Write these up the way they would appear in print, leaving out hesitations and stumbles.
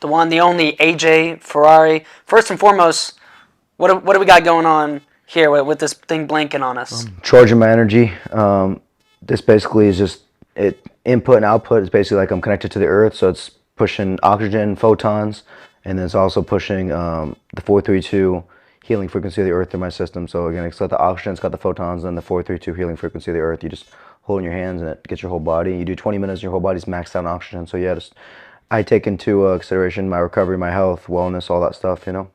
the one, the only AJ Ferrari. First and foremost, what do we got going on here with this thing blinking on us? Charging my energy. This basically is just input and output is basically like I'm connected to the earth, so it's pushing oxygen, photons, and then it's also pushing the 432 healing frequency of the earth through my system. So again, it's got the oxygen, it's got the photons, and the 432 healing frequency of the earth. You just hold in your hands and it gets your whole body. You do 20 minutes, your whole body's maxed out on oxygen. So yeah, I take into consideration my recovery, my health, wellness, all that stuff, you know.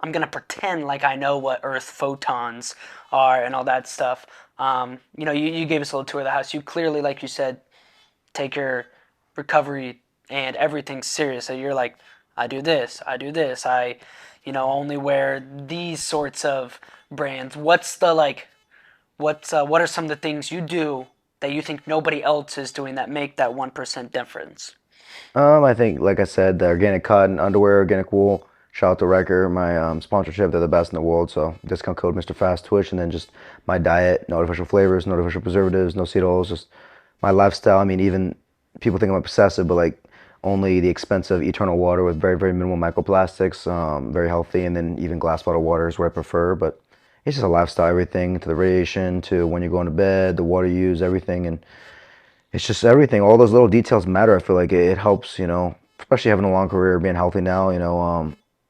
I'm gonna pretend like I know what Earth photons are and all that stuff. You gave us a little tour of the house. You clearly, like you said, take your recovery and everything serious. So you're like, I do this, I do this. I only wear these sorts of brands. What are some of the things you do that you think nobody else is doing that make that 1% difference? I think, like I said, the organic cotton underwear, organic wool. Shout out to Riker, my sponsorship. They're the best in the world. So discount code Mr. Fast Twitch, and then just my diet, no artificial flavors, no artificial preservatives, no seed oils, just my lifestyle. I mean, even people think I'm obsessive, but like only the expensive eternal water with very, very minimal microplastics, very healthy, and then even glass bottle water is what I prefer. But it's just a lifestyle, everything to the radiation, to when you're going to bed, the water you use, everything, and it's just everything. All those little details matter. I feel like it helps, especially having a long career, being healthy now,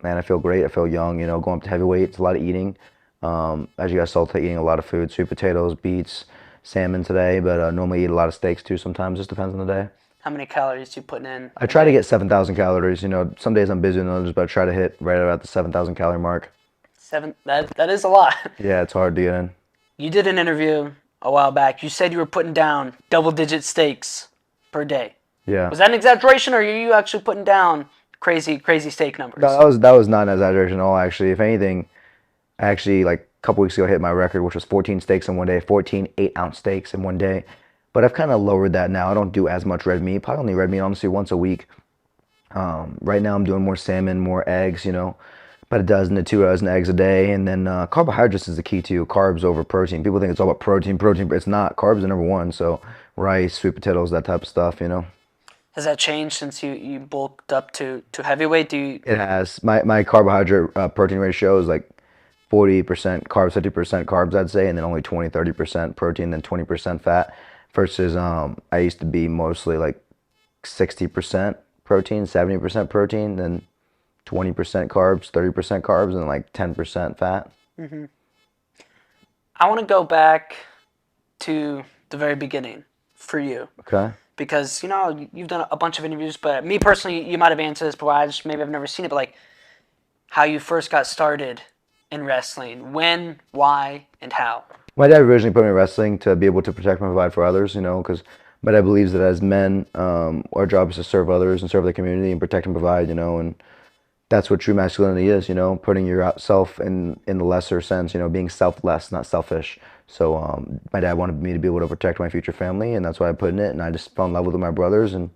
man, I feel great. I feel young, going up to heavyweight. It's a lot of eating. As you guys saw, eating a lot of food, sweet potatoes, beets, salmon today, but normally eat a lot of steaks too sometimes. Just depends on the day. How many calories you putting in? I try to get 7,000 calories. Some days I'm busier than others, but I try to hit right about the 7,000 calorie mark. That is a lot. Yeah, it's hard to get in. You did an interview a while back. You said you were putting down double-digit steaks per day. Yeah. Was that an exaggeration, or are you actually putting down crazy steak numbers? No, that was not an exaggeration at all, actually. If anything, actually, like a couple weeks ago, I hit my record, which was 14 steaks in one day, 14 8-ounce steaks in one day. But I've kind of lowered that now. I don't do as much red meat. Probably only red meat, honestly, once a week. Right now, I'm doing more salmon, more eggs, about a dozen to 2 dozen eggs a day. And then carbohydrates is the key too. Carbs over protein. People think it's all about protein, but it's not. Carbs are number one. So rice, sweet potatoes, that type of stuff, Has that changed since you bulked up to heavyweight? It has. My carbohydrate protein ratio is like 40% carbs, 50% carbs, I'd say, and then only 20-30% protein, then 20% fat. Versus I used to be mostly like 60% protein, 70% protein, then 20% carbs, 30% carbs, and like 10% fat. Mm-hmm. I want to go back to the very beginning for you. Okay. Because, you've done a bunch of interviews, but me personally, you might have answered this before. Maybe I've never seen it, but like how you first got started in wrestling. When, why, and how? My dad originally put me in wrestling to be able to protect and provide for others, because my dad believes that as men, our job is to serve others and serve the community and protect and provide, and that's what true masculinity is, putting yourself in the lesser sense, being selfless, not selfish. So my dad wanted me to be able to protect my future family, and that's why I put in it, and I just fell in love with my brothers, and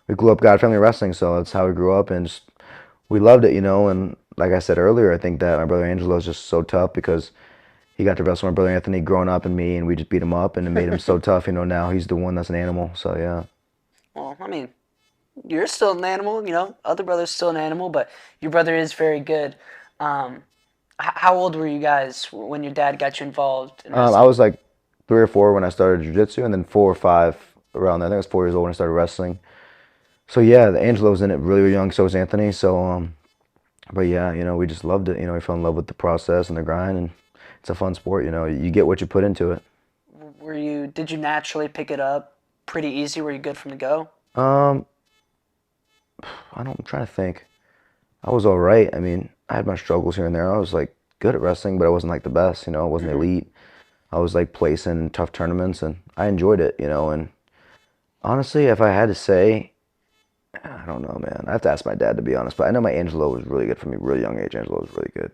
we grew up God family wrestling, so that's how we grew up, and we loved it, and like I said earlier, I think that my brother Angelo is just so tough because he got to wrestle my brother Anthony growing up and me, and we just beat him up, and it made him so tough. Now he's the one that's an animal. So yeah. Well, I mean, you're still an animal. Other brother's still an animal, but your brother is very good. How old were you guys when your dad got you involved in wrestling? I was like 3 or 4 when I started jiu-jitsu, and then 4 or 5 around there. I think I was 4 years old when I started wrestling. So yeah, Angelo was in it really young. So was Anthony. So but yeah, we just loved it. We fell in love with the process and the grind, and it's a fun sport, you get what you put into it. Did you naturally pick it up pretty easy? Were you good from the go? I'm trying to think. I was all right. I mean, I had my struggles here and there. I was like good at wrestling, but I wasn't like the best, I wasn't elite. I was like placing tough tournaments, and I enjoyed it, and honestly, if I had to say, I don't know, man. I have to ask my dad, to be honest, but I know my Angelo was really good for me, really young age. Angelo was really good.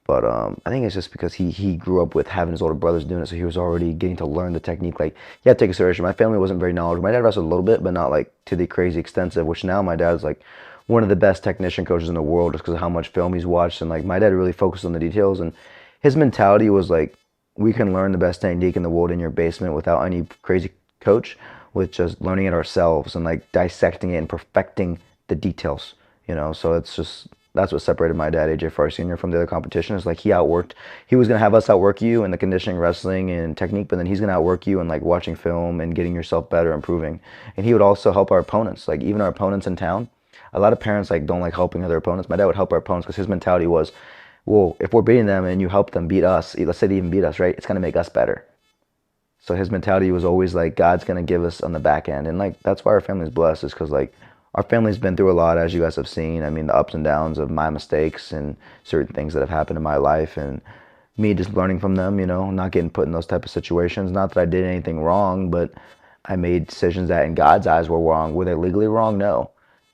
But I think it's just because he grew up with having his older brothers doing it, so he was already getting to learn the technique. Like, you have to take consideration, my family wasn't very knowledgeable. My dad wrestled a little bit, but not like to the crazy extensive, which now my dad's like one of the best technician coaches in the world just because of how much film he's watched. And like, my dad really focused on the details, and his mentality was like, we can learn the best technique in the world in your basement without any crazy coach, with just learning it ourselves and like dissecting it and perfecting the details. So it's just that's what separated my dad, AJ Ferrari Sr., from the other competition. Is like he was gonna have us outwork you in the conditioning, wrestling, and technique, but then he's gonna outwork you in like watching film and getting yourself better, improving. And he would also help our opponents, like even our opponents in town. A lot of parents like don't like helping other opponents. My dad would help our opponents because his mentality was, well, if we're beating them and you help them beat us, let's say they even beat us, right? It's gonna make us better. So his mentality was always like God's gonna give us on the back end, and like that's why our family's blessed is because like our family's been through a lot, as you guys have seen. I mean, the ups and downs of my mistakes and certain things that have happened in my life, and me just learning from them. Not getting put in those type of situations. Not that I did anything wrong, but I made decisions that in God's eyes were wrong. Were they legally wrong? No.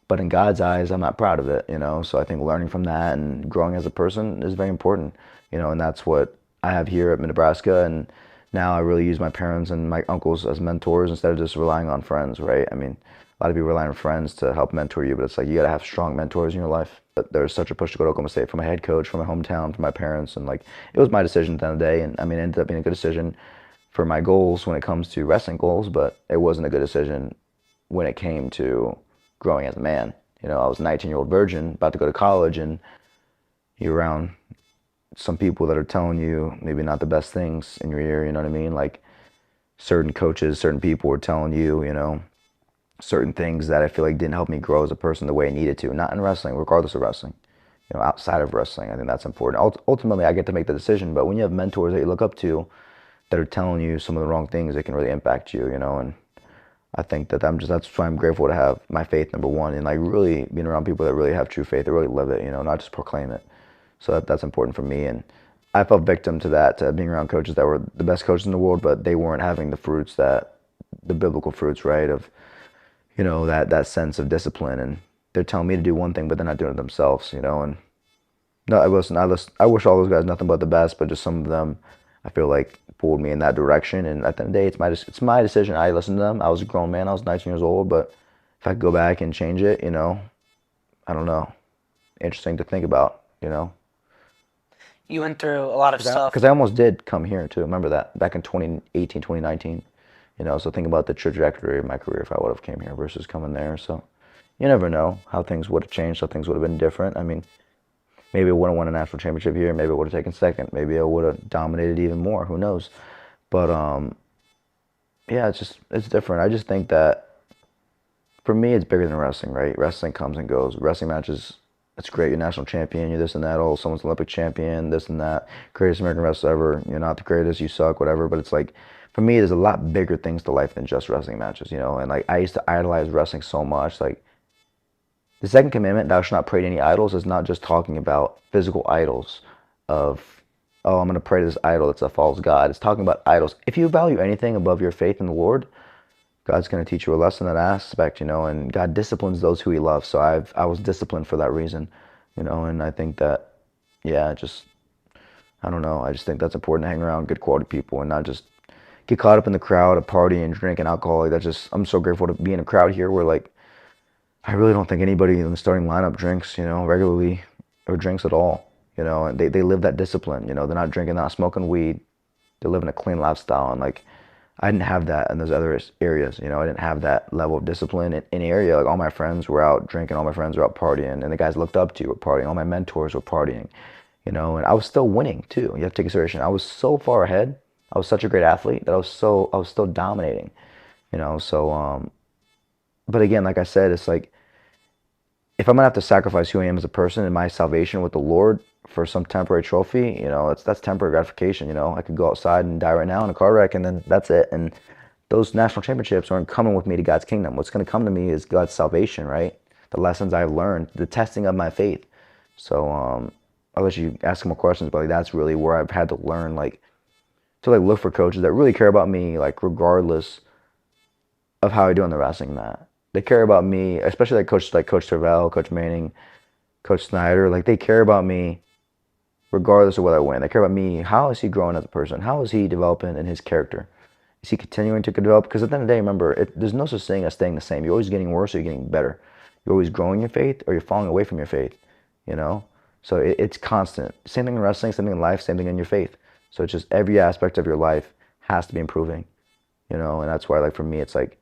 But in God's eyes, I'm not proud of it. So I think learning from that and growing as a person is very important. And that's what I have here at Nebraska. And now I really use my parents and my uncles as mentors instead of just relying on friends, right? I mean, a lot of people rely on friends to help mentor you, but it's like you got to have strong mentors in your life. But there's such a push to go to Oklahoma State from my head coach, from my hometown, from my parents, and like it was my decision at the end of the day. And I mean, it ended up being a good decision for my goals when it comes to wrestling goals, but it wasn't a good decision when it came to growing as a man. I was a 19-year-old virgin about to go to college, and you're around some people that are telling you maybe not the best things in your ear. You know what I mean? Like certain coaches, certain people were telling you, certain things that I feel like didn't help me grow as a person the way I needed to. Not in wrestling, regardless of wrestling. Outside of wrestling, I think that's important. Ultimately, I get to make the decision, but when you have mentors that you look up to that are telling you some of the wrong things, it can really impact you. And I think that's why I'm grateful to have my faith number one, and like really being around people that really have true faith, that really live it, not just proclaim it. So that's important for me, and I fell victim to that, to being around coaches that were the best coaches in the world, but they weren't having the biblical fruits, right? Of that sense of discipline, and they're telling me to do one thing, but they're not doing it themselves. And no, I wish all those guys nothing but the best, but just some of them, I feel like pulled me in that direction. And at the end of the day, it's my decision. I listened to them. I was a grown man. I was 19 years old, but if I could go back and change it, I don't know. Interesting to think about. You went through a lot of Because stuff. I almost did come here too. Remember that back in 2018, 2019. So think about the trajectory of my career if I would have came here versus coming there. So you never know how things would have changed, how things would have been different. I mean, maybe I wouldn't won a national championship here. Maybe I would have taken second. Maybe I would have dominated even more. Who knows? But yeah, it's different. I just think that for me, it's bigger than wrestling, right? Wrestling comes and goes. Wrestling matches, it's great. You're national champion. You're this and that. Oh, someone's Olympic champion. This and that. Greatest American wrestler ever. You're not the greatest. You suck. Whatever. But it's like, for me, there's a lot bigger things to life than just wrestling matches. And like I used to idolize wrestling so much. Like the second commandment, thou shalt not pray to any idols, is not just talking about physical idols of, oh, I'm going to pray to this idol that's a false god. It's talking about idols. If you value anything above your faith in the Lord, God's going to teach you a lesson in that aspect, and God disciplines those who he loves. So I was disciplined for that reason, and I think that, yeah, just, I don't know. I just think that's important to hang around good quality people and not just get caught up in the crowd of partying, drinking alcohol. Like that's just, I'm so grateful to be in a crowd here where like, I really don't think anybody in the starting lineup drinks, regularly or drinks at all, and they live that discipline, they're not drinking, they're not smoking weed, they're living a clean lifestyle. And like, I didn't have that in those other areas, I didn't have that level of discipline in area. Like all my friends were out drinking, all my friends were out partying, and the guys looked up to were partying, all my mentors were partying, and I was still winning too. You have to take consideration. I was so far ahead. I was such a great athlete that I was still dominating, so, but again, like I said, it's like, if I'm gonna have to sacrifice who I am as a person and my salvation with the Lord for some temporary trophy, that's temporary gratification. I could go outside and die right now in a car wreck, and then that's it. And those national championships aren't coming with me to God's kingdom. What's gonna come to me is God's salvation, right? The lessons I've learned, the testing of my faith. So I'll let you ask more questions, but like that's really where I've had to learn, like to like look for coaches that really care about me, like regardless of how I do on the wrestling mat. They care about me, especially like Coach Tervel, Coach Manning, Coach Snyder. Like they care about me regardless of what I win. They care about me. How is he growing as a person? How is he developing in his character? Is he continuing to develop? Because at the end of the day, remember, there's no such thing as staying the same. You're always getting worse or you're getting better. You're always growing your faith or you're falling away from your faith, you know? So it's constant. Same thing in wrestling, same thing in life, same thing in your faith. So it's just every aspect of your life has to be improving, and that's why, like, for me, it's like,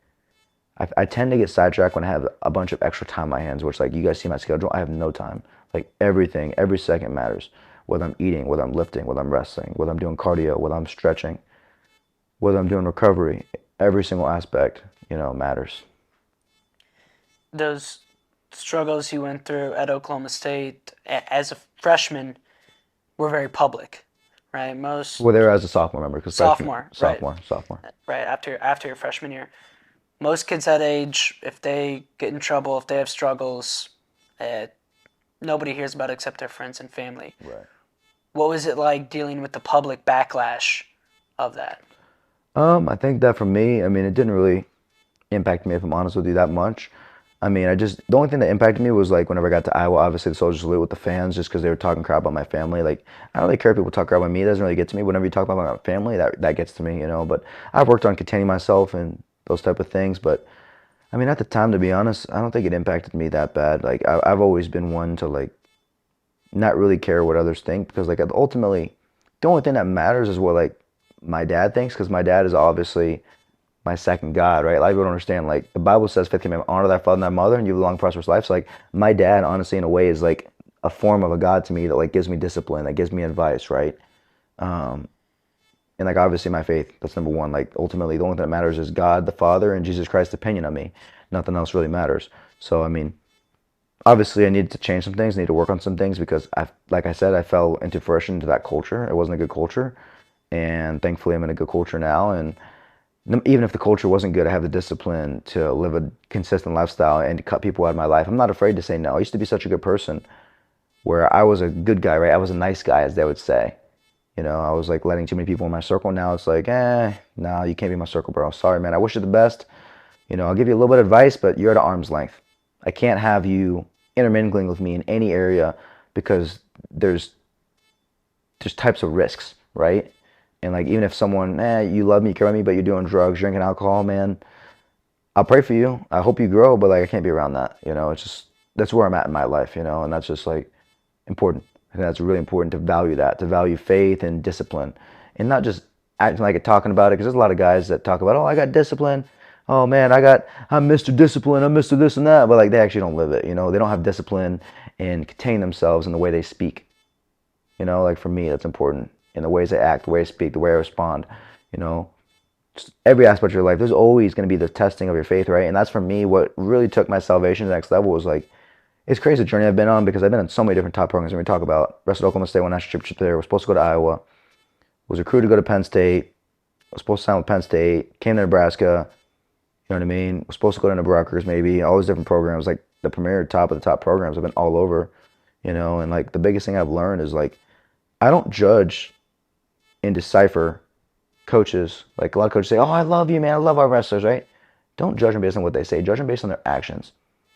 I tend to get sidetracked when I have a bunch of extra time on my hands, which like you guys see my schedule, I have no time. Like everything, every second matters. Whether I'm eating, whether I'm lifting, whether I'm wrestling, whether I'm doing cardio, whether I'm stretching, whether I'm doing recovery, every single aspect, matters. Those struggles you went through at Oklahoma State as a freshman were very public, right? Most Well, there as a sophomore member, because freshman, sophomore, right, sophomore. right after your freshman year. Most kids that age, if they get in trouble, if they have struggles, uh, nobody hears about it except their friends and family. Right. What was it like dealing with the public backlash of that? I think that for me, I mean, it didn't really impact me, if I'm honest with you, that much. I mean, the only thing that impacted me was like whenever I got to Iowa, obviously the soldier salute with the fans, just because they were talking crap about my family. Like, I don't really care if people talk crap about me. It doesn't really get to me. Whenever you talk about my family, that gets to me. But I've worked on containing myself and those type of things. But I mean, at the time, to be honest, I don't think it impacted me that bad. Like, I've always been one to like not really care what others think, because like ultimately, the only thing that matters is what like my dad thinks, because my dad is obviously my second God, right? A lot of people don't understand. Like the Bible says, fifth commandment, honor thy father and thy mother, and you have a long, prosperous life. So like my dad, honestly, in a way, is like a form of a God to me that like gives me discipline, that gives me advice, right? Um, and like obviously my faith, that's number one. Like ultimately, the only thing that matters is God the Father and Jesus Christ's opinion on me. Nothing else really matters. So I mean, obviously, I needed to change some things, need to work on some things, because like I said, I fell into fruition into that culture. It wasn't a good culture, and thankfully, I'm in a good culture now. And even if the culture wasn't good, I have the discipline to live a consistent lifestyle and to cut people out of my life. I'm not afraid to say no. I used to be such a good person where I was a good guy, right? I was a nice guy, as they would say. I was like letting too many people in my circle. Now it's like, no, you can't be in my circle, bro. Sorry, man. I wish you the best. I'll give you a little bit of advice, but you're at arm's length. I can't have you intermingling with me in any area, because there's types of risks, right? And like even if someone, you love me, you care about me, but you're doing drugs, drinking alcohol, man, I'll pray for you. I hope you grow, but like I can't be around that. It's just that's where I'm at in my life, and that's just like important. I think that's really important to value that, to value faith and discipline, and not just acting like it, talking about it. Because there's a lot of guys that talk about, oh, I got discipline. Oh man, I'm Mr. Discipline. I'm Mr. This and that, but like they actually don't live it. They don't have discipline and contain themselves in the way they speak. Like for me, that's important. In the ways I act, the way I speak, the way I respond. You know, just every aspect of your life. There's always going to be the testing of your faith, right? And that's for me what really took my salvation to the next level. Was like, it's crazy the journey I've been on, because I've been in so many different top programs. When we talk about wrestled Oklahoma State, won national championship there. Was supposed to go to Iowa. Was recruited to go to Penn State. Was supposed to sign with Penn State. Came to Nebraska. You know what I mean? Was supposed to go to Nebraska, maybe. All these different programs, like the premier top of the top programs. I've been all over. And like the biggest thing I've learned is like, I don't judge and decipher coaches. Like a lot of coaches say, "Oh, I love you, man. I love our wrestlers," right? Don't judge them based on what they say. Judge them based on their actions.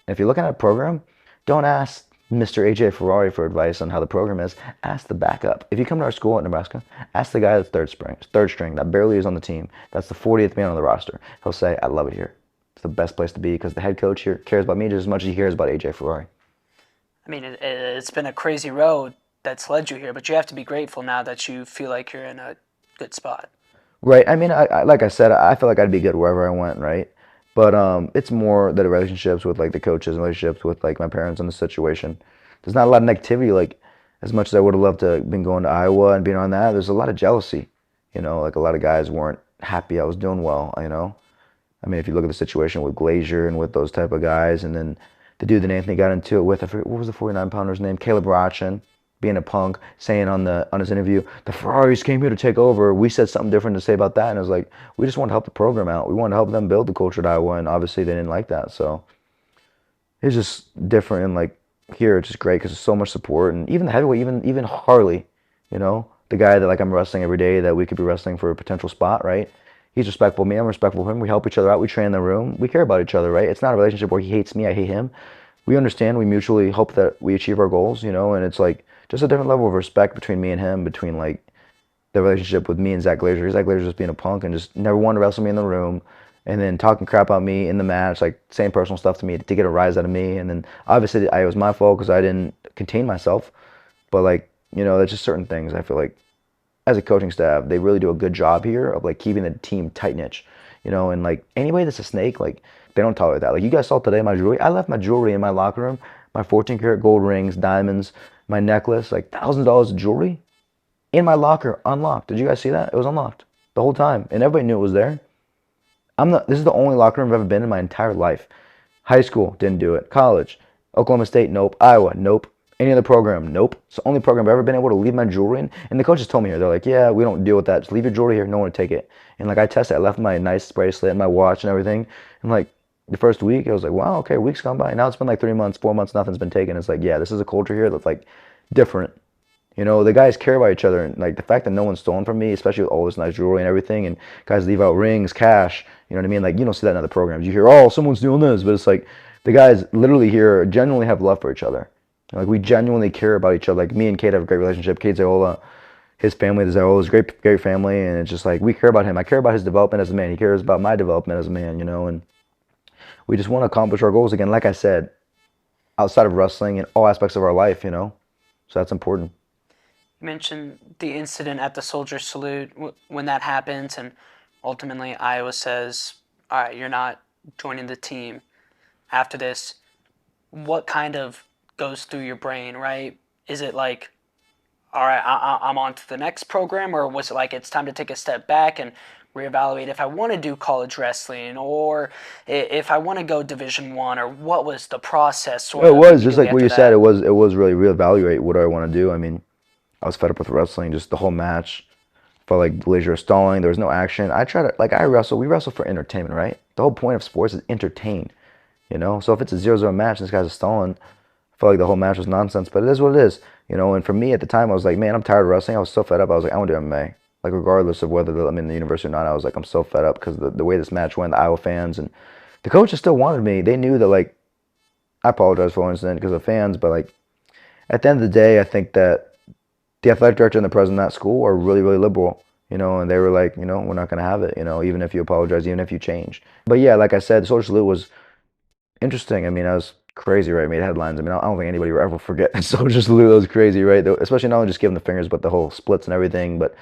And if you're looking at a program, don't ask Mr. AJ Ferrari for advice on how the program is. Ask the backup. If you come to our school at Nebraska, ask the guy that's third string, that barely is on the team. That's the 40th man on the roster. He'll say, "I love it here. It's the best place to be, because the head coach here cares about me just as much as he cares about AJ Ferrari." I mean, it's been a crazy road that's led you here, but you have to be grateful now that you feel like you're in a good spot. Right. I mean, like I said, I feel like I'd be good wherever I went, right? But it's more the relationships with like the coaches and relationships with like my parents in the situation. There's not a lot of negativity. Like as much as I would have loved to have been going to Iowa and being on that, there's a lot of jealousy. Like a lot of guys weren't happy I was doing well. I mean, if you look at the situation with Glazier and with those type of guys, and then the dude that Anthony got into it with, I forget what was the 49-pounder's name, Caleb Rachin, being a punk, saying on his interview, the Ferraris came here to take over. We said something different to say about that, and it was like, we just want to help the program out. We want to help them build the culture at Iowa, and obviously they didn't like that. So it's just different, and like here it's just great because there's so much support, and even the heavyweight, even Harley, the guy that like I'm wrestling every day, that we could be wrestling for a potential spot, right? He's respectful of me, I'm respectful of him. We help each other out. We train in the room. We care about each other, right? It's not a relationship where he hates me, I hate him. We understand. We mutually hope that we achieve our goals, and it's like just a different level of respect between me and him, between like the relationship with me and Zach Glazier. Zach Glazier just being a punk and just never wanted to wrestle me in the room, and then talking crap about me in the match, like saying personal stuff to me to get a rise out of me. And then obviously it was my fault because I didn't contain myself. But like, there's just certain things I feel like as a coaching staff, they really do a good job here of like keeping the team tight knit, and like anybody that's a snake, like they don't tolerate that. Like you guys saw today, my jewelry. I left my jewelry in my locker room, my 14 karat gold rings, diamonds, my necklace, like $1,000 of jewelry in my locker, unlocked. Did you guys see that? It was unlocked the whole time, and everybody knew it was there. I'm not. This is the only locker room I've ever been in my entire life. High school, didn't do it. College, Oklahoma State, nope. Iowa, nope. Any other program, nope. It's the only program I've ever been able to leave my jewelry in. And the coaches told me here, they're like, yeah, we don't deal with that. Just leave your jewelry here. No one will take it. And like I tested, I left my nice bracelet and my watch and everything. And like the first week, I was like, wow, okay, weeks gone by. Now it's been like 3 months, 4 months, nothing's been taken. It's like, yeah, this is a culture here that's like different. You know, the guys care about each other, and like the fact that no one's stolen from me, especially with all this nice jewelry and everything, and guys leave out rings, cash. You know what I mean? Like you don't see that in other programs. You hear, oh, someone's stealing this, but it's like the guys literally here genuinely have love for each other. Like we genuinely care about each other. Like me and Kate have a great relationship. Kate Zayola, his family, the Zayolas, great family, and it's just like we care about him. I care about his development as a man. He cares about my development as a man. You know, and we just want to accomplish our goals again. Like I said, outside of wrestling in all aspects of our life. You know, so that's important. You mentioned the incident at the Soldier Salute when that happens, and ultimately Iowa says, "All right, you're not joining the team after this." What kind of goes through your brain, right? Is it like, all right, I'm on to the next program, or was it like it's time to take a step back and reevaluate if I want to do college wrestling or if I want to go Division 1, or what was the process sort It of was just immediately like what after you said. that? It was really reevaluate what do I want to do. I mean, I was fed up with wrestling, just the whole match. Felt like Glazier was stalling. There was no action. I try to like I wrestle. We wrestle for entertainment, right? The whole point of sports is entertain. You know. So if it's a 0-0 match and this guy's stalling, I felt like the whole match was nonsense. But it is what it is. You know. And for me at the time, I was like, man, I'm tired of wrestling. I was so fed up. I was like, I want to do MMA. Like regardless of whether I'm in the university or not, I was like, I'm so fed up because the way this match went, the Iowa fans and the coaches still wanted me. They knew that like I apologize for the incident because of fans, but like at the end of the day, I think that the athletic director and the president of that school are really, really liberal, you know, and they were like, you know, we're not going to have it, you know, even if you apologize, even if you change. But yeah, like I said, the social salute was interesting. I mean, I was crazy, right? It made headlines. I mean, I don't think anybody will ever forget the social salute. That was crazy, right? Especially not only just giving the fingers, but the whole splits and everything. But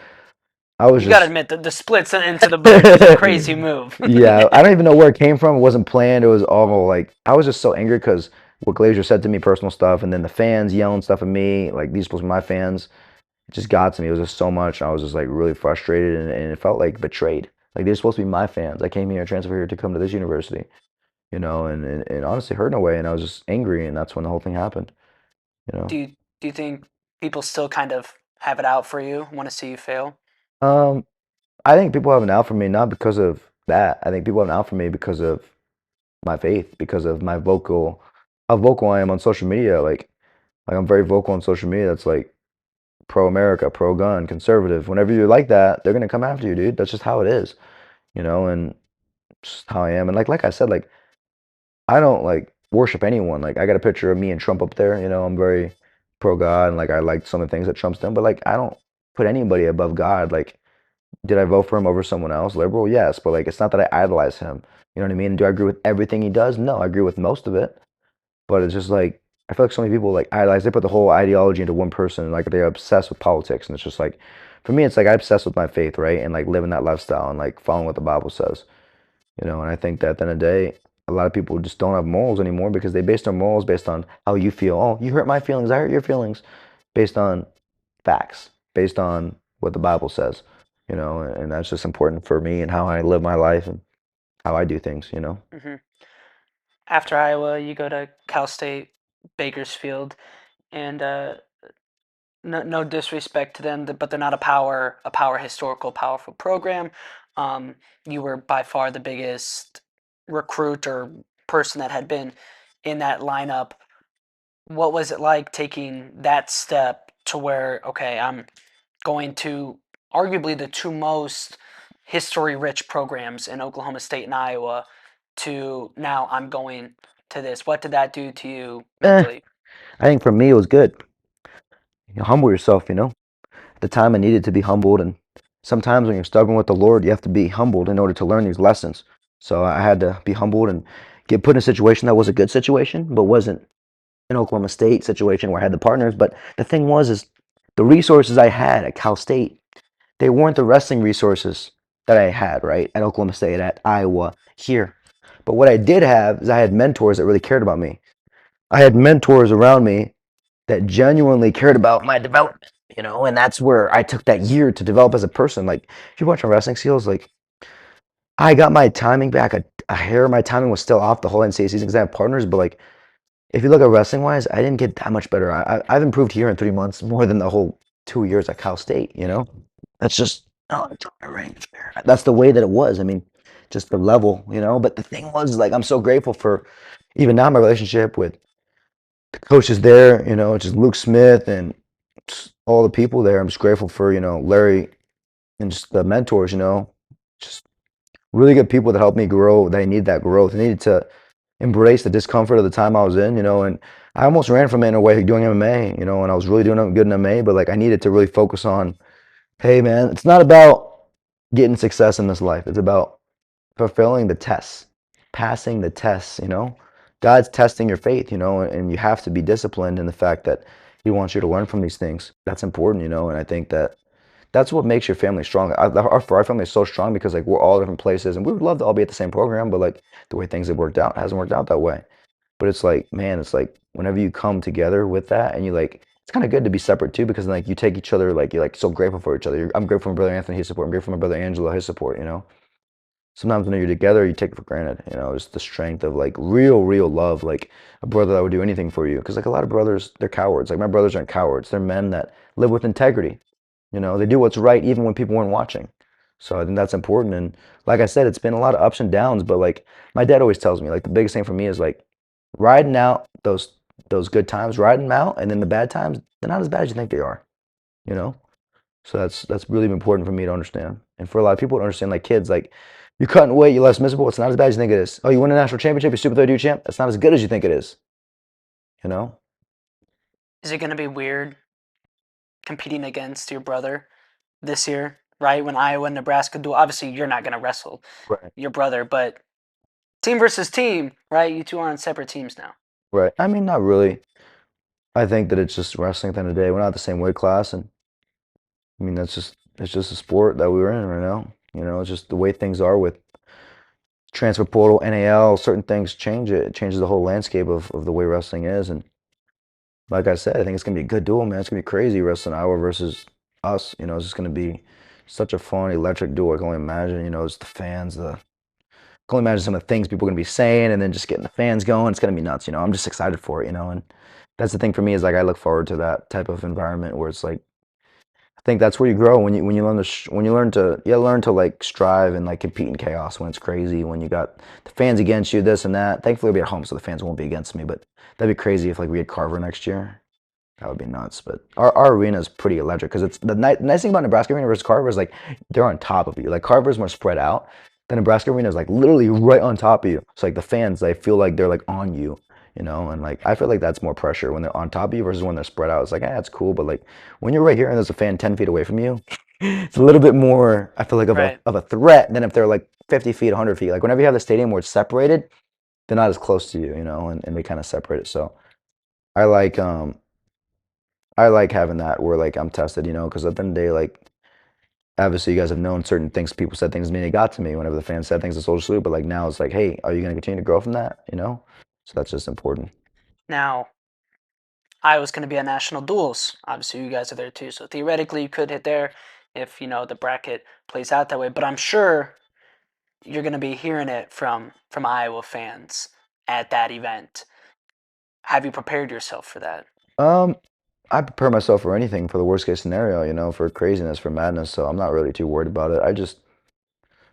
I was You got to just, admit that the splits into the boot is a crazy move. yeah, I don't even know where it came from. It wasn't planned. It was all like, I was just so angry because what Glazier said to me, personal stuff, and then the fans yelling stuff at me, like these supposed to be my fans. It just got to me. It was just so much. I was just like really frustrated, and it felt like betrayed. Like they're supposed to be my fans. I came here, transferred here to come to this university, you know, and honestly hurt in a way. And I was just angry, and that's when the whole thing happened, you know. Do you think people still kind of have it out for you, want to see you fail? Um, I think people have an out for me not because of that. I think people have an out for me because of my faith, because of my how vocal I am on social media. Like I'm very vocal on social media. That's like pro America, pro gun, conservative. Whenever you're like that, they're gonna come after you, dude. That's just how it is, you know. And just how I am. And like I said, like I don't like worship anyone. Like I got a picture of me and Trump up there. You know, I'm very pro God, and like I like some of the things that Trump's done. But like I don't put anybody above God. Like did I vote for him over someone else? Liberal, yes. But like it's not that I idolize him. You know what I mean? Do I agree with everything he does? No, I agree with most of it. But it's just like I feel like so many people like idolize. They put the whole ideology into one person. Like they're obsessed with politics, and it's just like for me, it's like I'm obsessed with my faith, right? And like living that lifestyle and like following what the Bible says. You know, and I think that at the end of the day, a lot of people just don't have morals anymore because they base their morals based on how you feel. Oh, you hurt my feelings, I hurt your feelings, based on facts, based on what the Bible says. You know, and that's just important for me and how I live my life and how I do things. You know. Hmm. After Iowa, you go to Cal State Bakersfield, and no disrespect to them, but they're not a power historical powerful program. You were by far the biggest recruit or person that had been in that lineup. What was it like taking that step to where, okay, I'm going to arguably the two most history rich programs in Oklahoma State and Iowa, to now I'm going to this? What did that do to you Eh, mentally? I think for me it was good. You humble yourself. You know, at the time I needed to be humbled, and sometimes when you're struggling with the Lord, you have to be humbled in order to learn these lessons. So I had to be humbled and get put in a situation that was a good situation, but wasn't an Oklahoma State situation where I had the partners. But the thing was, is the resources I had at Cal State, they weren't the wrestling resources that I had, right? At Oklahoma State, at Iowa, here. But what I did have is I had mentors that really cared about me. I had mentors around me that genuinely cared about my development, and that's where I took that year to develop as a person. Like, if you watch my wrestling skills, like, I got my timing back a hair. My timing was still off the whole NCAA season because I have partners, but like, if you look at wrestling wise, I didn't get that much better. I've improved here in 3 months more than the whole 2 years at Cal State. That's just, oh, it's on my range there. That's the way that it was. I mean, just the level. But the thing was, like, I'm so grateful for even now my relationship with the coaches there, just Luke Smith and just all the people there. I'm just grateful for, Larry and just the mentors, just really good people that helped me grow. They needed that growth. They needed to embrace the discomfort of the time I was in, and I almost ran from it in a way doing MMA, and I was really doing good in MMA, but like I needed to really focus on, hey man, it's not about getting success in this life. It's about fulfilling the tests, passing the tests. God's testing your faith, and you have to be disciplined in the fact that He wants you to learn from these things. That's important, and I think that that's what makes your family strong. Our family is so strong because like we're all different places, and we would love to all be at the same program, but like the way things have worked out hasn't worked out that way. But it's like, man, it's like whenever you come together with that, and you like, it's kind of good to be separate too, because like you take each other, like you're like so grateful for each other. I'm grateful for my brother Anthony, his support. I'm grateful for my brother Angelo, his support. Sometimes when you're together, you take it for granted. It's the strength of like real love, like a brother that would do anything for you. Because like a lot of brothers, they're cowards. Like my brothers aren't cowards. They're men that live with integrity. They do what's right even when people weren't watching. So I think that's important. And like I said, it's been a lot of ups and downs. But like my dad always tells me, like the biggest thing for me is like riding out those good times, riding them out, and then the bad times, they're not as bad as you think they are. You know. So that's really important for me to understand, and for a lot of people to understand, like kids, like you're cutting weight, you're less miserable. It's not as bad as you think it is. Oh, you win a national championship, you're Super 32 champ. That's not as good as you think it is. You know? Is it going to be weird competing against your brother this year, right? When Iowa and Nebraska duel, obviously you're not going to wrestle Right. your brother, but team versus team, right? You two are on separate teams now. Right. I mean, not really. I think that it's just wrestling at the end of the day. We're not the same weight class, and I mean it's just a sport that we're in right now. It's just the way things are with transfer portal, NAL. Certain things change it. It changes the whole landscape of the way wrestling is, and like I said, I think it's gonna be a good duel, man. It's gonna be crazy wrestling Iowa versus us. It's just gonna be such a fun, electric duel. I can only imagine. It's the fans. I can only imagine some of the things people are gonna be saying, and then just getting the fans going. It's gonna be nuts. I'm just excited for it. And that's the thing for me is like I look forward to that type of environment where it's like I think that's where you grow when you learn to when you learn to like strive and like compete in chaos when it's crazy when you got the fans against you this and that. Thankfully, I'll be at home, so the fans won't be against me. But that'd be crazy if like we had Carver next year. That would be nuts. But our arena is pretty electric because it's the nice thing about Nebraska Arena versus Carver is like they're on top of you. Like Carver's more spread out. The Nebraska Arena is like literally right on top of you. So like the fans, they feel like they're like on you, and like I feel like that's more pressure when they're on top of you versus when they're spread out. It's like, it's cool, but like when you're right here and there's a fan 10 feet away from you, it's a little bit more, I feel like, of a Right. of a threat than if they're like 50 feet, 100 feet. Like whenever you have the stadium where it's separated, they're not as close to you, and they kind of separate it. So I like um I like having that where like I'm tested, because at the end of the day, like obviously you guys have known certain things, people said things to me, and it got to me whenever the fans said things to Social Salute, but like now it's like, hey, are you gonna continue to grow from that? So that's just important. Now, Iowa's going to be at national duels. Obviously, you guys are there too, so theoretically you could hit there if the bracket plays out that way. But I'm sure you're going to be hearing it from Iowa fans at that event. Have you prepared yourself for that? Um, I prepare myself for anything, for the worst case scenario, for craziness, for madness, so I'm not really too worried about it.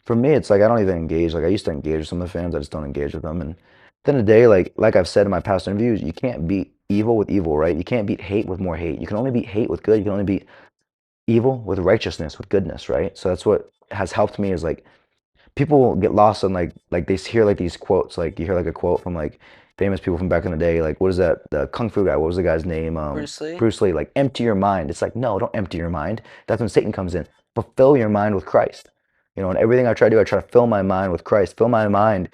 For me, it's like I don't even engage. Like I used to engage with some of the fans, I just don't engage with them. And at the end of the day, like I've said in my past interviews, you can't beat evil with evil, right? You can't beat hate with more hate. You can only beat hate with good. You can only beat evil with righteousness, with goodness, right? So that's what has helped me is like people get lost on like they hear like these quotes, like you hear like a quote from like famous people from back in the day, like what is that, the kung fu guy, what was the guy's name, Bruce Lee? Bruce Lee, like empty your mind. It's like, no, don't empty your mind. That's when Satan comes in. Fulfill your mind with Christ. And everything I try to do, I try to fill my mind with Christ, fill my mind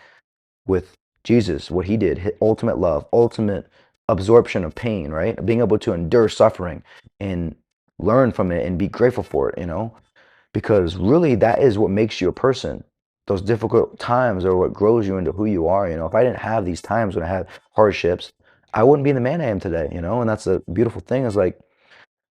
with Jesus, what he did, his ultimate love, ultimate absorption of pain, right? Being able to endure suffering and learn from it and be grateful for it, because really that is what makes you a person. those difficult times are what grows you into who you are. You know, if I didn't have these times when I had hardships, I wouldn't be the man I am today. You know, and that's the beautiful thing is like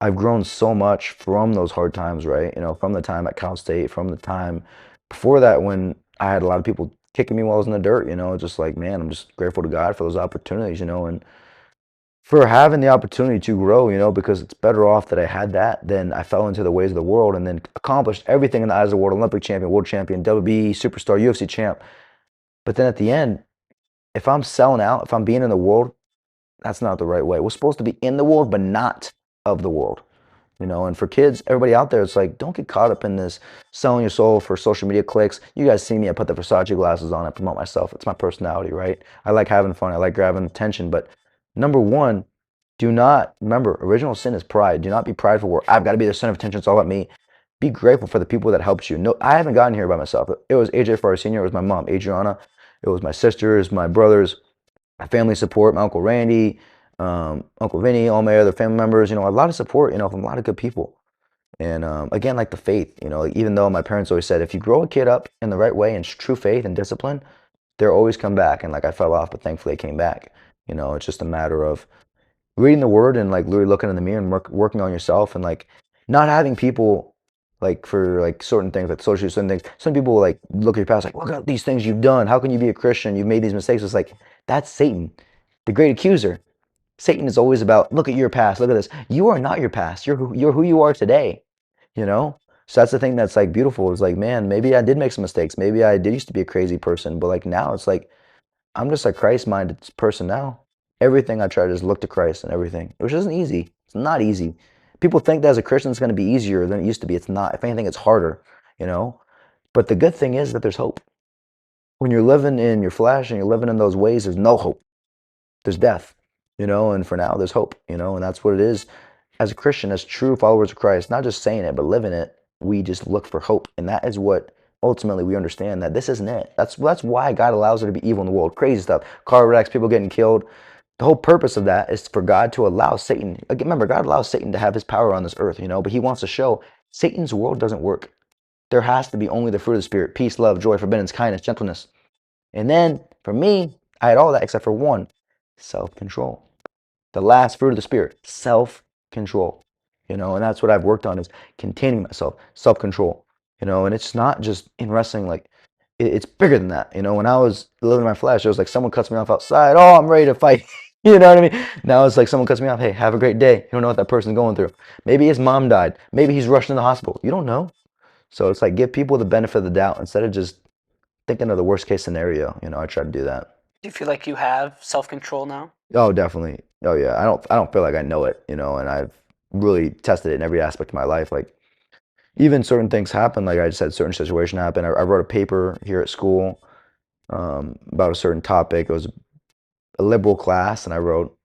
I've grown so much from those hard times, right? You know, from the time at Cal State, from the time before that when I had a lot of people kicking me while I was in the dirt. You know, just like man, I'm just grateful to God for those opportunities. You know, and for having the opportunity to grow, you know, because it's better off that I had that than I fell into the ways of the world and then accomplished everything in the eyes of the world, Olympic champion, world champion, WBE superstar, UFC champ. But then at the end, if I'm selling out, if I'm being in the world, that's not the right way. We're supposed to be in the world, but not of the world. You know, and for kids, everybody out there, it's like, don't get caught up in this selling your soul for social media clicks. You guys see me, I put the Versace glasses on, I promote myself. It's my personality, right? I like having fun, I like grabbing attention. But number one, do not, remember, original sin is pride. Do not be prideful where I've got to be the center of attention, it's all about me. Be grateful for the people that helped you. No, I haven't gotten here by myself. It was AJ Ferrari Sr., it was my mom, Adriana, it was my sisters, my brothers, my family support, my Uncle Randy, Uncle Vinny, all my other family members, you know, a lot of support, you know, from a lot of good people. And again, like the faith, you know, like even though my parents always said, if you grow a kid up in the right way and true faith and discipline, they'll always come back. And like I fell off, but thankfully I came back. You know, it's just a matter of reading the word and like literally looking in the mirror and working on yourself and like not having people like for like certain things, like social certain things. Some people like look at your past like, look at these things you've done. How can you be a Christian? You've made these mistakes. It's like, that's Satan, the great accuser. Satan is always about, look at your past, look at this. You are not your past. You're who you are today, you know? So that's the thing that's like beautiful is like, man, maybe I did make some mistakes. Maybe I did used to be a crazy person, but like now it's like I'm just a Christ-minded person now. Everything I try to just look to Christ and everything, which isn't easy. It's not easy. People think that as a Christian it's going to be easier than it used to be. It's not. If anything, it's harder, you know? But the good thing is that there's hope. When you're living in your flesh and you're living in those ways, there's no hope. There's death, you know, and for now there's hope, you know, and that's what it is. As a Christian, as true followers of Christ, not just saying it, but living it, we just look for hope. And that is what ultimately we understand that this isn't it. That's why God allows there to be evil in the world. Crazy stuff. Car wrecks, people getting killed. The whole purpose of that is for God to allow Satan. Again, remember, God allows Satan to have his power on this earth, you know, but he wants to show Satan's world doesn't work. There has to be only the fruit of the Spirit: peace, love, joy, forbearance, kindness, gentleness. And then for me, I had all that except for one: self-control. The last fruit of the Spirit: self-control. You know, and that's what I've worked on is containing myself, self-control. You know, and it's not just in wrestling, like it's bigger than that. You know, when I was living in my flesh, it was like someone cuts me off outside. Oh, I'm ready to fight. You know what I mean? Now it's like someone cuts me off. Hey, have a great day. You don't know what that person's going through. Maybe his mom died. Maybe he's rushing to the hospital. You don't know. So it's like give people the benefit of the doubt instead of just thinking of the worst case scenario. You know, I try to do that. Do you feel like you have self control now? Oh, definitely. Oh, yeah. I don't feel like I know it, you know, and I've really tested it in every aspect of my life. Like even certain things happen. Like I just had a certain situation happen. I wrote a paper here at school about a certain topic. It was a liberal class, and I wrote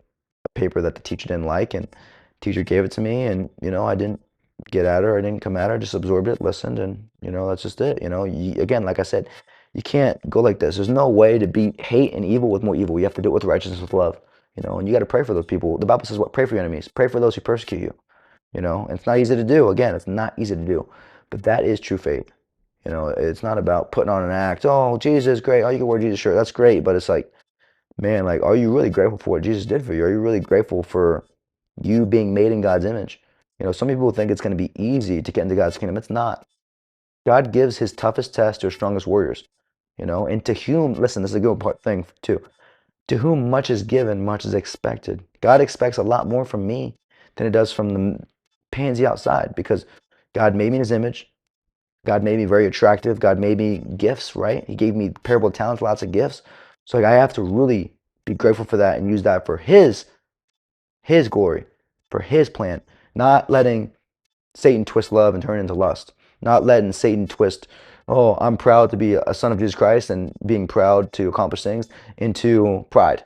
a paper that the teacher didn't like, and the teacher gave it to me, and you know, I didn't get at her, I didn't come at her, I just absorbed it, listened, and you know, that's just it. You know, again, like I said, you can't go like this. There's no way to beat hate and evil with more evil. You have to do it with righteousness, with love. You know, and you got to pray for those people. The Bible says, "What? Pray for your enemies. Pray for those who persecute you." You know, and it's not easy to do. Again, it's not easy to do, but that is true faith. You know, it's not about putting on an act. Oh, Jesus, great. Oh, you can wear Jesus shirt. That's great. But it's like, man, like, are you really grateful for what Jesus did for you? Are you really grateful for you being made in God's image? You know, some people think it's going to be easy to get into God's kingdom. It's not. God gives his toughest test to his strongest warriors, you know, and to whom, listen, this is a good part thing too. To whom much is given, much is expected. God expects a lot more from me than it does from the pansy outside because God made me in his image. God made me very attractive. God made me gifts, right? He gave me parable of talents, lots of gifts. So like, I have to really be grateful for that and use that for his glory, for his plan, not letting Satan twist love and turn it into lust, not letting Satan twist, oh, I'm proud to be a son of Jesus Christ and being proud to accomplish things into pride,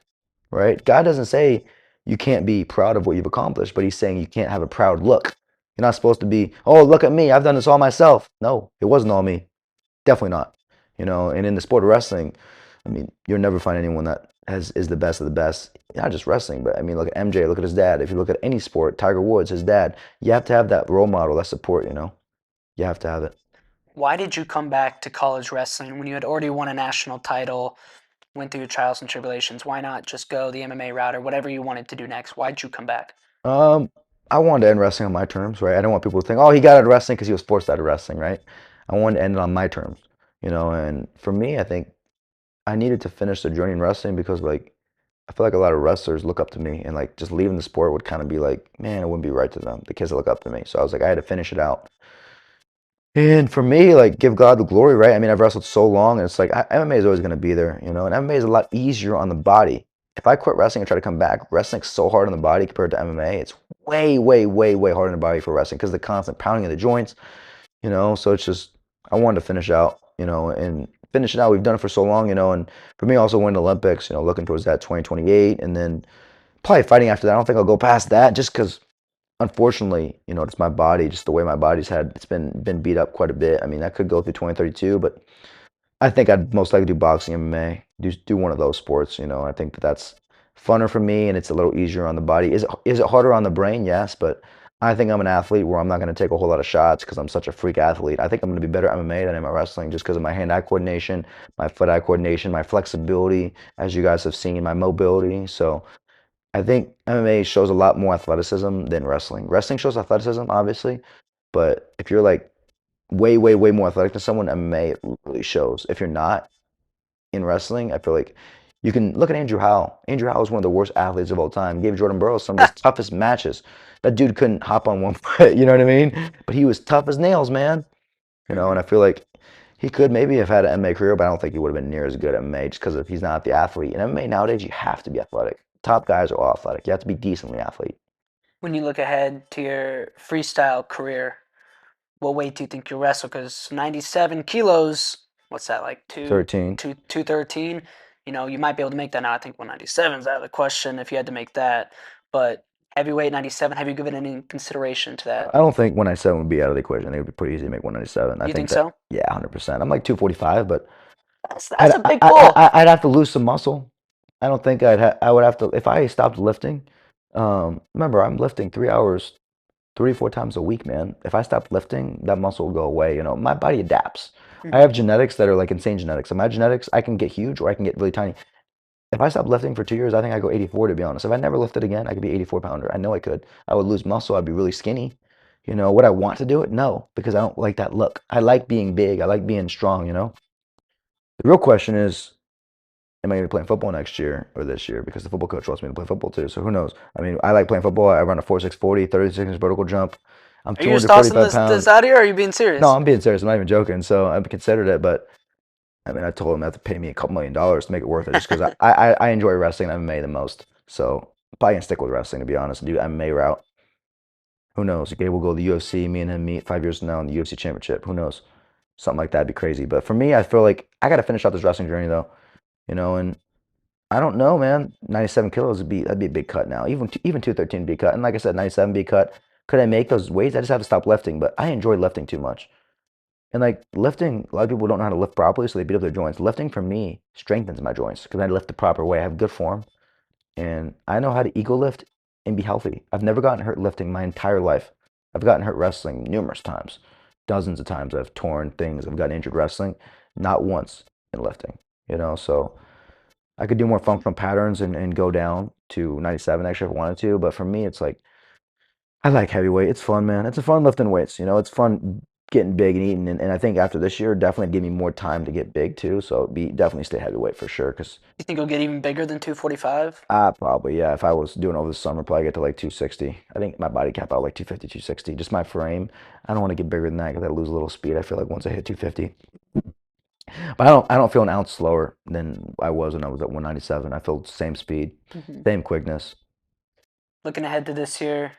right? God doesn't say you can't be proud of what you've accomplished, but he's saying you can't have a proud look. You're not supposed to be, oh, look at me, I've done this all myself. No, it wasn't all me. Definitely not. You know, and in the sport of wrestling, I mean, you'll never find anyone that is the best of the best. Not just wrestling, but I mean, look at MJ, look at his dad. If you look at any sport, Tiger Woods, his dad, you have to have that role model, that support, you know. You have to have it. why did you come back to college wrestling when you had already won a national title, went through your trials and tribulations? Why not just go the MMA route or whatever you wanted to do next? Why'd you come back? Um, I wanted to end wrestling on my terms, right? I don't want people to think, oh, he got out of wrestling because he was forced out of wrestling, right? I wanted to end it on my terms, and for me, I think I needed to finish the journey in wrestling because, like, I feel like a lot of wrestlers look up to me, and like just leaving the sport would kind of be like, man, it wouldn't be right to them, the kids that look up to me. So I was like, I had to finish it out. And for me, like, give God the glory, right? I mean, I've wrestled so long, and it's like MMA is always going to be there, and MMA is a lot easier on the body. If I quit wrestling and try to come back, wrestling's so hard on the body compared to MMA. It's way, way, way, way harder on the body for wrestling because the constant pounding of the joints, So it's just, I wanted to finish out, and finish it out. We've done it for so long, and for me, also winning the Olympics, looking towards that 2028, and then probably fighting after that. I don't think I'll go past that just because unfortunately, it's my body, just the way my body's it's been beat up quite a bit. I mean, I could go through 2032, but I think I'd most likely do boxing, MMA, do one of those sports. I think that's funner for me and it's a little easier on the body. Is it harder on the brain? Yes, but I think I'm an athlete where I'm not going to take a whole lot of shots because I'm such a freak athlete. I think I'm going to be better at MMA than I am at wrestling just because of my hand-eye coordination, my foot-eye coordination, my flexibility, as you guys have seen, my mobility. So I think MMA shows a lot more athleticism than wrestling. Wrestling shows athleticism, obviously, but if you're like way, way, way more athletic than someone, MMA it really shows. If you're not in wrestling, I feel like you can look at Andrew Howe. Andrew Howe is one of the worst athletes of all time. Gave Jordan Burroughs some of his toughest matches. That dude couldn't hop on one foot, you know what I mean? But he was tough as nails, man. And I feel like he could maybe have had an MMA career, but I don't think he would have been near as good at MMA just because he's not the athlete. In MMA nowadays, you have to be athletic. Top guys are all athletic. You have to be decently athlete. When you look ahead to your freestyle career, what weight do you think you'll wrestle? Because 97 kilos, what's that, like 13. 213? You might be able to make that now. I think 197 is out of the question if you had to make that. But heavyweight 97, have you given any consideration to that? I don't think 197 would be out of the equation. I think it would be pretty easy to make 197. I You think think that, so? yeah, 100%. I'm like 245, but That's a big pull. I'd have to lose some muscle. I don't think I would have to, if I stopped lifting, remember, I'm lifting 3 hours, 3 or 4 times a week, man. If I stopped lifting, that muscle will go away. My body adapts. I have Hmm. genetics that are like insane genetics. In my genetics, I can get huge or I can get really tiny. If I stopped lifting for 2 years, I think I go 84 to be honest. If I never lifted again, I could be 84 pounder. I know I could. I would lose muscle. I'd be really skinny. Would I want to do it? No, because I don't like that look. I like being big. I like being strong. The real question is, am I going to be playing football next year or this year? Because the football coach wants me to play football too. So who knows? I mean, I like playing football. I run a 4.640, 36 inch vertical jump. I'm Are you just tossing 245 this pounds. out here, or are you being No, serious? I'm being serious. I'm not even joking. So I've considered it, but I mean, I told him they have to pay me a couple $1 million to make it worth it just because I enjoy wrestling and MMA the most. So I'm probably going to stick with wrestling, to be honest, and do MMA route. Who knows? Gabe will go to the UFC. Me and him meet 5 years from now in the UFC championship. Who knows? Something like that would be crazy. But for me, I feel like I got to finish out this wrestling journey, though. And I don't know, man. 97 kilos that'd be a big cut now. Even 213 would be a cut. And like I said, 97 would be a cut. Could I make those weights? I just have to stop lifting. But I enjoy lifting too much. And like lifting, a lot of people don't know how to lift properly, so they beat up their joints. Lifting for me strengthens my joints because I lift the proper way. I have good form, and I know how to ego lift and be healthy. I've never gotten hurt lifting my entire life. I've gotten hurt wrestling numerous times, dozens of times. I've torn things. I've gotten injured wrestling, not once in lifting. So I could do more functional patterns and go down to 97 actually if I wanted to. But for me, it's like I like heavyweight. It's fun, man. It's a fun lifting weights. It's fun getting big and eating. And I think after this year, definitely give me more time to get big too. So definitely stay heavyweight for sure. Because You think it'll get even bigger than 245? I probably, yeah, if I was doing over the summer, probably get to like 260. I think my body cap out like 250, 260. Just my frame. I don't want to get bigger than that because I lose a little speed. I feel like once I hit 250. But I don't feel an ounce slower than I was when I was at 197. I feel the same speed, Hmm. same quickness. Looking ahead to this year,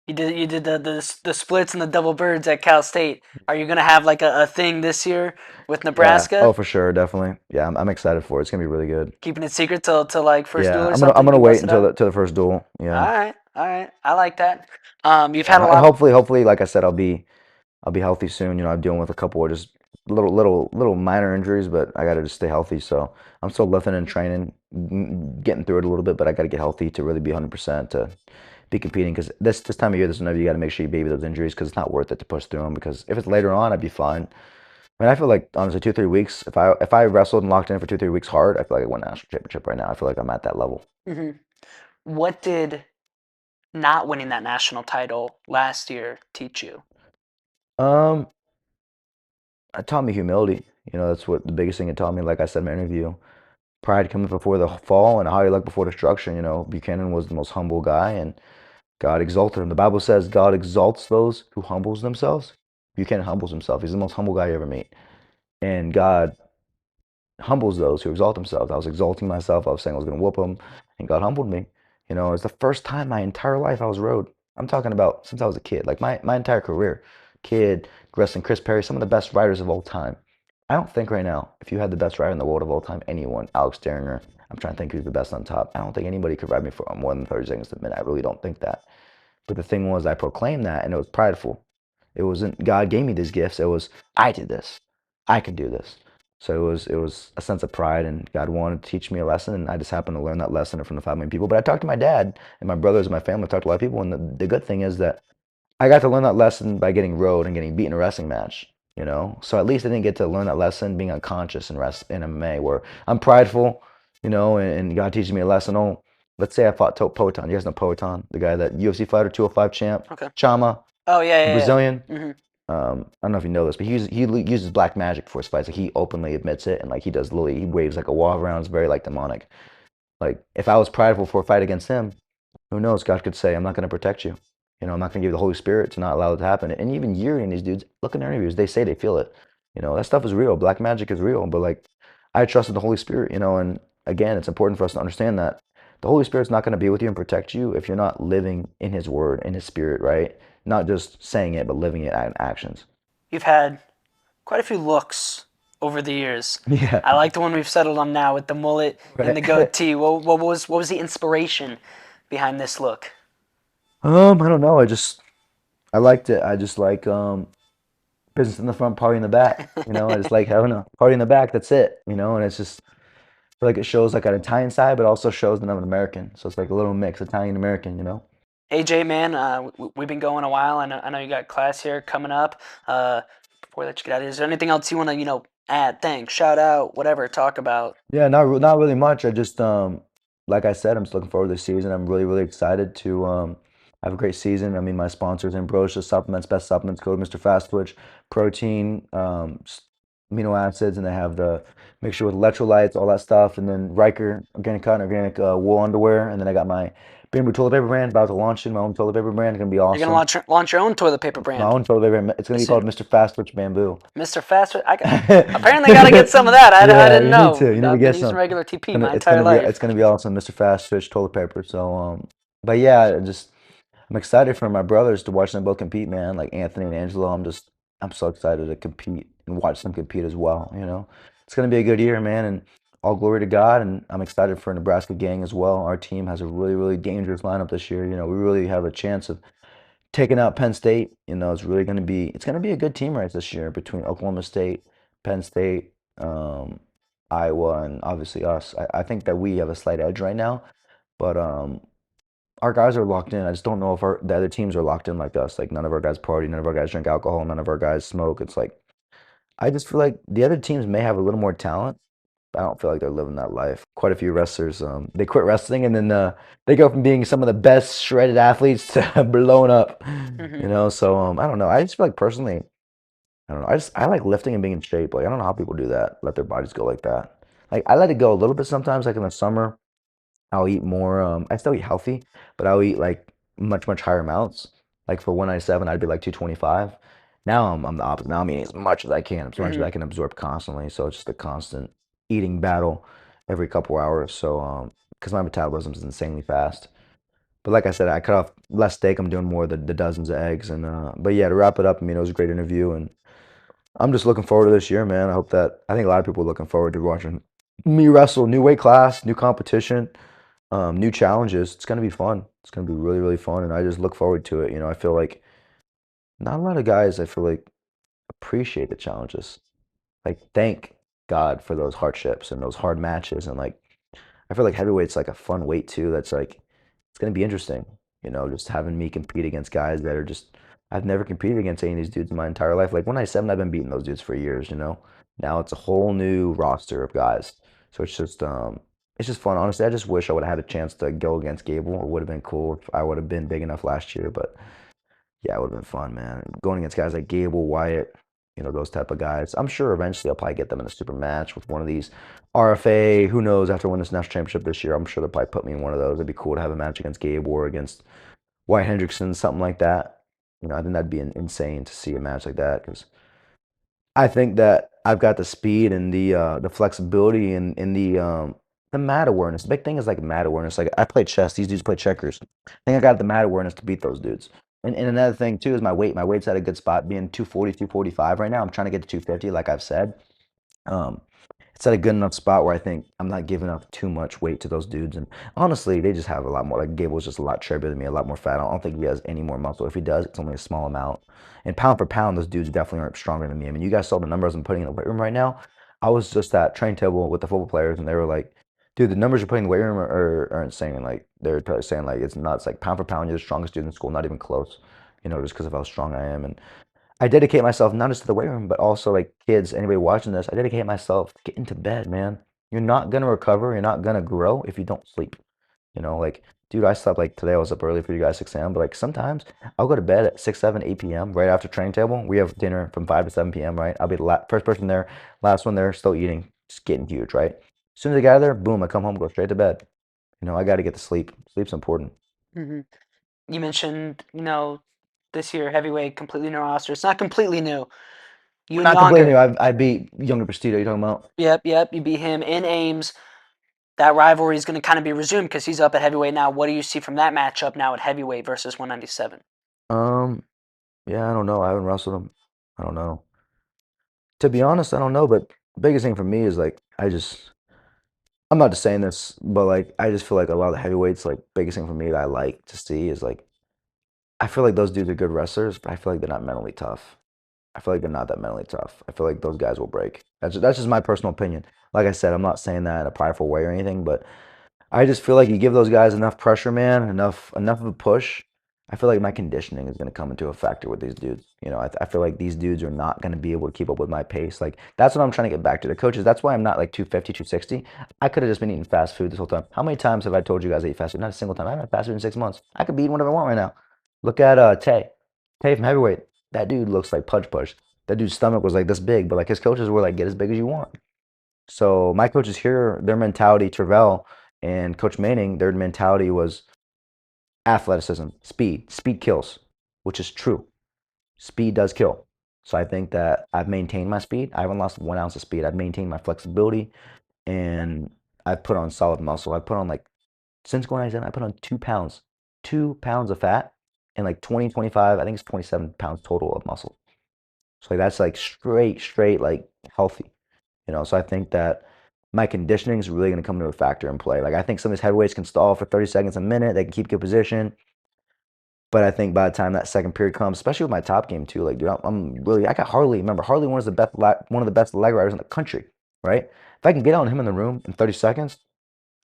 you did the splits and the double birds at Cal State. Are you gonna have like a thing this year with Yeah. Oh, Nebraska? for sure, definitely. Yeah, I'm excited for it. It's gonna be really good. Keeping it secret till like first duel Yeah, or I'm something? gonna You wait bust it until out. the first duel. Yeah, All right. I like that. You've had a yeah, and lot. hopefully, like I said, I'll be healthy soon. I'm dealing with a couple of just little minor injuries, but I gotta just stay healthy. So I'm still lifting and training, getting through it a little bit, but I gotta get healthy to really be 100% to be competing because this time of year, this whenever you got to make sure you baby those injuries because it's not worth it to push through them. Because if it's later on, I'd be fine. I mean, I feel like honestly, 2 3 weeks. If I wrestled and locked in for 2 3 weeks hard, I feel like I won a national championship right now. I feel like I'm at that level. Hmm. What did not winning that national title last year teach you? Um, it taught me humility. That's what the biggest thing it taught me. Like I said in my interview, pride comes before the fall, and how you look before destruction. Buchanan was the most humble guy, and God exalted him. The Bible says God exalts those who humbles themselves. Buchanan humbles himself. He's the most humble guy you ever meet, and God humbles those who exalt themselves. I was exalting myself. I was saying I was going to whoop them, and God humbled me. It's the first time my entire life I was rode. I'm talking about since I was a kid, like my entire career. Kid, wrestling Chris Perry, some of the best riders of all time. I don't think right now, if you had the best rider in the world of all time, anyone, Alex Derringer, I'm trying to think who's the best on top. I don't think anybody could ride me for more than 30 seconds a minute. I really don't think that. But the thing was, I proclaimed that, and it was prideful. It wasn't God gave me these gifts. It was I did this. I can do this. So it was a sense of pride, and God wanted to teach me a lesson, and I just happened to learn that lesson from the 5 million people. But I talked to my dad and my brothers and my family. I talked to a lot of people, and the good thing is that I got to learn that lesson by getting rode and getting beat in a wrestling match. So at least I didn't get to learn that lesson being unconscious in MMA, where I'm prideful, and God teaches me a lesson. Oh, let's say I fought Poatan. You guys know Poatan, the guy that UFC fighter, 205 champ, Okay. Chama, Oh yeah, the yeah, Brazilian. yeah. Hmm. I don't know if you know this, but he uses black magic for his fights. Like he openly admits it, and like he waves like a wall around. It's very like demonic. Like if I was prideful for a fight against him, who knows? God could say, I'm not going to protect you. I'm not going to give you the Holy Spirit to not allow it to happen. And even Yuri and these dudes, look in their interviews, they say they feel it. That stuff is real. Black magic is real. But like, I trusted the Holy Spirit, and again, it's important for us to understand that the Holy Spirit's not going to be with you and protect you if you're not living in His Word, in His Spirit, right? Not just saying it, but living it in actions. You've had quite a few looks over the years. Yeah. I like the one we've settled on now with the mullet and Right. the goatee. What was the inspiration behind this look? I don't know. I liked it. I just like business in the front, party in the back. I just like having a party in the back. That's it. And it's just I feel like it shows like an Italian side, but also shows that I'm an American. So it's like a little mix, Italian American. AJ, man, we've been going a while. I know you got class here coming up. Before I let you get out of here, is there anything else you want to, add, thanks, shout out, whatever, talk about? Yeah, not really much. I just like I said, I'm just looking forward to this season. I'm really really excited to have a great season. I mean, my sponsors, Ambrosia Supplements, Best Supplements, code Mr. Fast Twitch, protein, amino acids, and they have the mixture with electrolytes, all that stuff, and then Riker organic cotton, organic wool underwear, and then I got my Bamboo toilet paper brand about to launch in my own toilet paper brand. It's gonna be You're gonna awesome. launch your own toilet paper My brand. own toilet paper. It's gonna be called Listen, Mr. Fast Twitch Bamboo. Mr. Fast, apparently got to get some of that. I Yeah, didn't you need know. to. You need to I've been get using some. regular It's TP gonna my it's entire gonna be it's life. gonna be awesome, Mr. Fast Twitch toilet paper. So but yeah, I'm excited for my brothers to watch them both compete, man. Like Anthony and Angelo, I'm so excited to compete and watch them compete as well. It's gonna be a good year, man, and all glory to God. And I'm excited for Nebraska gang as well. Our team has a really really dangerous lineup this year. We really have a chance of taking out Penn State. It's gonna be a good team race this year between Oklahoma State, Penn State, Iowa, and obviously us. I think that we have a slight edge right now, but our guys are locked in. I just don't know if the other teams are locked in like us. Like none of our guys party, none of our guys drink alcohol, none of our guys smoke. It's like I just feel like the other teams may have a little more talent. I don't feel like they're living that life. Quite a few wrestlers, they quit wrestling and then they go from being some of the best shredded athletes to blown up. Hmm. So I don't know. I just feel like personally, I don't know. I like lifting and being in shape. Like I don't know how people do that. Let their bodies go like that. Like I let it go a little bit sometimes. Like in the summer, I'll eat more. I still eat healthy, but I'll eat like much higher amounts. Like for 197, I'd be like 225. Now I'm the opposite. Now I'm eating as much as I can, as much as Hmm. I can absorb constantly. So it's just a constant eating battle every couple hours. So because my metabolism is insanely fast. But like I said, I cut off less steak. I'm doing more of the dozens of eggs. And but yeah, to wrap it up, I mean, it was a great interview, and I'm just looking forward to this year, man. I think a lot of people are looking forward to watching me wrestle. New weight class, new competition, new challenges. It's gonna be fun. It's gonna be really, really fun, and I just look forward to it. I feel like not a lot of guys, I feel like, appreciate the challenges. Like, thank God for those hardships and those hard matches. And like, I feel like heavyweight's like a fun weight too. That's like, it's gonna be interesting. just having me compete against guys that are just I've never competed against any of these dudes in my entire life. Like when I 7, I've been beating those dudes for years. Now it's a whole new roster of guys. So it's just fun. Honestly, I just wish I would have had a chance to go against Gable. It would have been cool if I would have been big enough last year, but yeah, it would have been fun, man. Going against guys like Gable, Wyatt, those type of guys. I'm sure eventually I'll probably get them in a super match with one of these RFA. Who knows? After I win this national championship this year, I'm sure they'll probably put me in one of those. It'd be cool to have a match against Gable or against Wyatt Hendrickson, something like that. I think that'd be insane to see a match like that because I think that I've got the speed and the flexibility and the mat awareness. The big thing is like mat awareness. Like I play chess, these dudes play checkers. I think I got the mat awareness to beat those dudes. And another thing too is my weight. My weight's at a good spot, being 240, 245 right now. I'm trying to get to 250, like I've said. Um, it's at a good enough spot where I think I'm not giving up too much weight to those dudes. And honestly, they just have a lot more. Like Gable's just a lot chubbier than me, a lot more fat. I don't think he has any more muscle. If he does, it's only a small amount. And pound for pound, those dudes definitely aren't stronger than me. I mean, you guys saw the numbers I'm putting in the weight room right now. I was just at train table with the football players, and they were like, "Dude, the numbers you're putting in the weight room are insane." Like they're saying like it's nuts. Like pound for pound, you're the strongest dude in school, not even close. Just because of how strong I am. And I dedicate myself not just to the weight room, but also like kids, anybody watching this, I dedicate myself to get into bed, man. You're not gonna recover, you're not gonna grow if you don't sleep. Like, dude, I slept like today I was up early for you guys 6 a.m., but like sometimes I'll go to bed at 6, 7, 8 p.m. right after training table. We have dinner from 5 to 7 p.m., right? I'll be the first person there, last one there, still eating, just getting huge, right? As soon as I get out of there, boom, I come home, go straight to bed. I got to get to sleep. Sleep's important. Hmm. You mentioned, this year heavyweight completely new roster. It's not completely new. You We're and not completely new. Younger. I beat Younger Prestige. You talking about? Yep, yep. You beat him in Ames. That rivalry is going to kind of be resumed because he's up at heavyweight now. What do you see from that matchup now at heavyweight versus 197? Um, Yeah, I don't know. I haven't wrestled him. I don't know. To be honest, I don't know. But the biggest thing for me is like I'm not just saying this, but like I just feel like a lot of the heavyweights, like biggest thing for me that I like to see is like I feel like those dudes are good wrestlers, but I feel like they're not mentally tough. I feel like they're not that mentally tough. I feel like those guys will break. That's just my personal opinion. Like I said, I'm not saying that in a prideful way or anything, but I just feel like you give those guys enough pressure, man, enough of a push. I feel like my conditioning is going to come into a factor with these dudes. I feel like these dudes are not going to be able to keep up with my pace. Like that's what I'm trying to get back to the coaches. That's why I'm not like 250, 260. I could have just been eating fast food this whole time. How many times have I told you guys I eat fast food? Not a single time. I haven't had fast food in 6 months. I could be eating whatever I want right now. Look at Tay. Tay from heavyweight. That dude looks like Pudge Pudge. That dude's stomach was like this big, but like his coaches were like, get as big as you want. So my coaches here, their mentality, Travell and Coach Manning, their mentality was athleticism, speed. Speed kills, which is true. Speed does kill. So I think that I've maintained my speed. I haven't lost 1 ounce of speed. I've maintained my flexibility and I've put on solid muscle. I put on like, since going 97, I put on 2 pounds, 2 pounds of fat and like 20, 25, I think it's 27 pounds total of muscle. So like that's like straight, like healthy. So I think that my conditioning is really going to come into a factor in play. Like I think some of these heavyweights can stall for 30 seconds a minute. They can keep good position. But I think by the time that second period comes, especially with my top game too, like dude, I'm really I got Harley. Remember, Harley one of the best leg riders in the country, right? If I can get on him in the room in 30 seconds,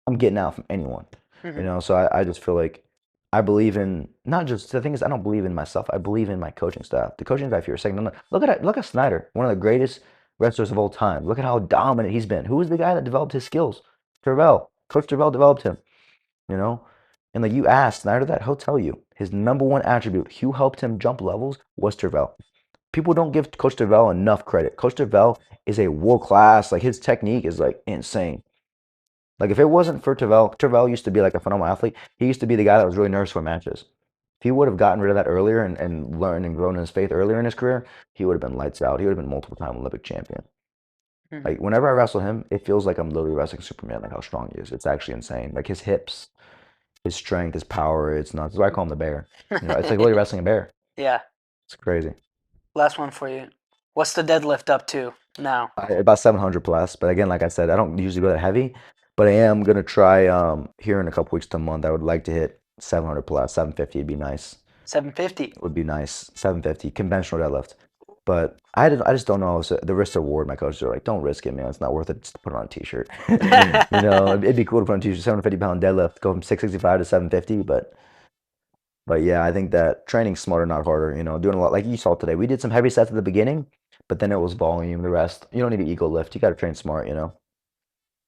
I'm getting out from anyone. Hmm. So I just feel like I believe in not just the thing is I don't believe in myself. I believe in my coaching staff. The coaching staff here is second. Look at Snyder, one of the greatest wrestlers of all time. Look at how dominant he's been. Who was the guy that developed his skills? Terrell. Coach Terrell developed him. You know, and like you asked Snyder that, he'll tell you his number one attribute, who helped him jump levels, was Terrell. People don't give Coach Terrell enough credit. Coach Terrell is a world class. Like his technique is like insane. Like if it wasn't for Terrell used to be like a phenomenal athlete. He used to be the guy that was really nervous for matches. If he would have gotten rid of that earlier and learned and grown in his faith earlier in his career, he would have been lights out. He would have been multiple time Olympic champion. Hmm. Like whenever I wrestle him, it feels like I'm literally wrestling Superman. Like how strong he is. It's actually insane. Like his hips, his strength, his power. It's nuts. That's why I call him the bear. It's like really wrestling a bear. Yeah. It's crazy. Last one for you. What's the deadlift up to now? About 700 plus. But again, like I said, I don't usually go that heavy. But I am gonna try here in a couple weeks to a month. I would like to hit 700 plus. 750 would be nice. 750. Would be nice. 750 conventional deadlift. But I just don't know. So the risk reward. My coaches are like, don't risk it, man. It's not worth it. Just put it on a t-shirt. It'd be cool to put on a t-shirt. 750 pound deadlift, go from 665 to 750. But But yeah, I think that training smarter, not harder. Doing a lot like you saw today. We did some heavy sets at the beginning, but then it was volume. The rest, you don't need to ego lift. You got to train smart.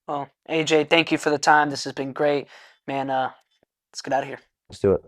Well, AJ, thank you for the time. This has been great, man. Let's get out of here. Let's do it.